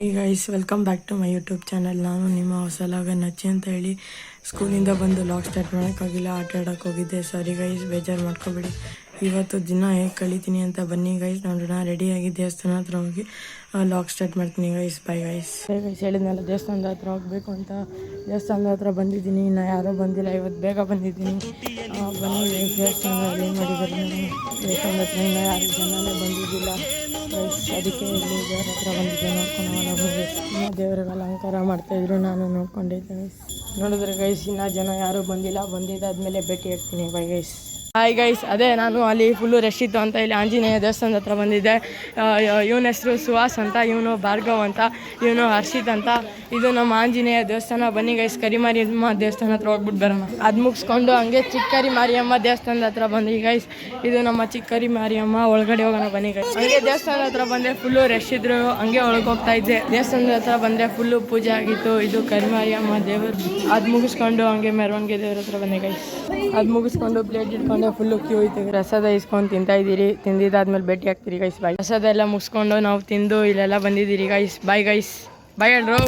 Hey guys, welcome back to my YouTube channel. ನಾನು ನಿಮ್ಮ ಹೊಸಲಾಗ ನಚ್ಚಿ ಅಂತ ಹೇಳಿ ಸ್ಕೂಲಿಂದ ಬಂದು ಲಾಗ್ ಸ್ಟಾರ್ಟ್ ಮಾಡೋಕ್ಕಾಗಿಲ್ಲ, ಆಟ ಆಡೋಕೆ ಹೋಗಿದ್ದೆ. ಸಾರಿ ಗೈಸ್, ಬೇಜಾರು ಮಾಡ್ಕೋಬೇಡಿ. ಇವತ್ತು ದಿನ ಹೇಗೆ ಕಳಿತೀನಿ ಅಂತ ಬನ್ನಿ ಗೈಸ್ ನೋಡೋಣ. ರೆಡಿಯಾಗಿ ದೇವಸ್ಥಾನ ಹತ್ರ ಹೋಗಿ ಲಾಗ್ ಸ್ಟಾರ್ಟ್ ಮಾಡ್ತೀನಿ ಗೈಸ್. Bye guys. ಗೈಸ್ ಹೇಳಿದ್ನಲ್ಲ ದೇವಸ್ಥಾನದ ಹತ್ರ ಹೋಗಬೇಕು ಅಂತ, ದೇವಸ್ಥಾನದ ಹತ್ರ ಬಂದಿದ್ದೀನಿ. ಇನ್ನು ಯಾರೂ ಬಂದಿಲ್ಲ, ಇವತ್ತು ಬೇಗ ಬಂದಿದ್ದೀನಿ. ಬನ್ನಿ ಗೈಸ್, ದೇವಸ್ಥಾನದಲ್ಲಿ ಏನು ಮಾಡಿದ್ದಾರೆ ದೇವಸ್ಥಾನದ ಹತ್ರ ಇನ್ನೂ ಯಾರು ಜನನೇ ಬಂದಿದ್ದಿಲ್ಲ ಗೈಸ್. ಅದಕ್ಕೆ ಇಲ್ಲಿ ದೇವರ ಹತ್ರ ಬಂದಿದ್ದೆ, ನೋಡ್ಕೊಂಡು ದೇವರಿಗೆ ಅಲಂಕಾರ ಮಾಡ್ತಾಯಿದ್ರು, ನಾನು ನೋಡ್ಕೊಂಡಿದ್ದೆ ಗೈಸ್. ನೋಡಿದ್ರೆ ಗೈಸ್ ಇನ್ನೂ ಜನ ಯಾರೂ ಬಂದಿಲ್ಲ. ಬಂದಿದ್ದಾದ್ಮೇಲೆ ಭೇಟಿ ಆಗ್ತೀನಿ. Bye guys. ಹಾಯ್ ಗೈಸ್, ಅದೇ ನಾನು ಅಲ್ಲಿ ಫುಲ್ಲು ರಶ್ ಇತ್ತು ಅಂತ ಇಲ್ಲಿ ಆಂಜನೇಯ ದೇವಸ್ಥಾನದ ಹತ್ರ ಬಂದಿದ್ದೆ. ಇವನ ಹೆಸರು ಸುಹಾಸ್ ಅಂತ, ಇವನು ಭಾರ್ಗವ್ ಅಂತ, ಇವನು ಹರ್ಷಿತ್ ಅಂತ. ಇದು ನಮ್ಮ ಆಂಜನೇಯ ದೇವಸ್ಥಾನ. ಬನ್ನಿ ಗೈಸ್, ಕರಿಮಾರಿಯಮ್ಮ ದೇವಸ್ಥಾನ ಹತ್ರ ಹೋಗ್ಬಿಟ್ಟು ಬರೋಣ. ಅದು ಮುಗಿಸ್ಕೊಂಡು ಹಂಗೆ ಚಿಕ್ಕರಿ ಮಾರಿಯಮ್ಮ ದೇವಸ್ಥಾನದ ಹತ್ರ ಬಂದ್ವಿ ಗೈಸ್. ಇದು ನಮ್ಮ ಚಿಕ್ಕರಿ ಮಾರಿಯಮ್ಮ. ಒಳಗಡೆ ಹೋಗೋಣ ಬನ್ನಿ ಗೈಸ್. ಹಂಗೆ ದೇವಸ್ಥಾನದ ಹತ್ರ ಬಂದರೆ ಫುಲ್ಲು ರಶ್ ಇದ್ರು, ಹಂಗೆ ಒಳಗೆ ಹೋಗ್ತಾ ಇದ್ದೆ. ದೇವಸ್ಥಾನದ ಹತ್ರ ಬಂದರೆ ಫುಲ್ಲು ಪೂಜೆ ಆಗಿತ್ತು. ಇದು ಕರಿಮಾರಿಯಮ್ಮ ದೇವರು. ಅದು ಮುಗಿಸ್ಕೊಂಡು ಹಂಗೆ ಮೆರವಣಿಗೆ ದೇವ್ರ ಹತ್ರ ಬಂದೆ ಗೈಸ್. ಅದು ಮುಗಿಸ್ಕೊಂಡು ಪ್ಲೇಟ್ ಇಟ್ಕೊಂಡು ಫುಲ್ಲು ಕ್ಯೂ ಐತೆ. ಪ್ರಸಾದ ಇಸ್ಕೊಂಡು ತಿಂತಾ ಇದ್ದೀರಿ. ತಿಂದಿದ್ದಾದ್ಮೇಲೆ ಭೇಟಿ ಆಗ್ತೀರಿ ಗೈಸ್. ಬಾಯ್. ಪ್ರಸಾದ ಎಲ್ಲ ಮುಗಿಸ್ಕೊಂಡು ನಾವು ತಿಂದು ಇಲ್ಲೆಲ್ಲ ಬಂದಿದ್ದೀರಿ ಗೈಸ್. Bye guys. ಬಾಯ್ ಹೇಳ್ರು.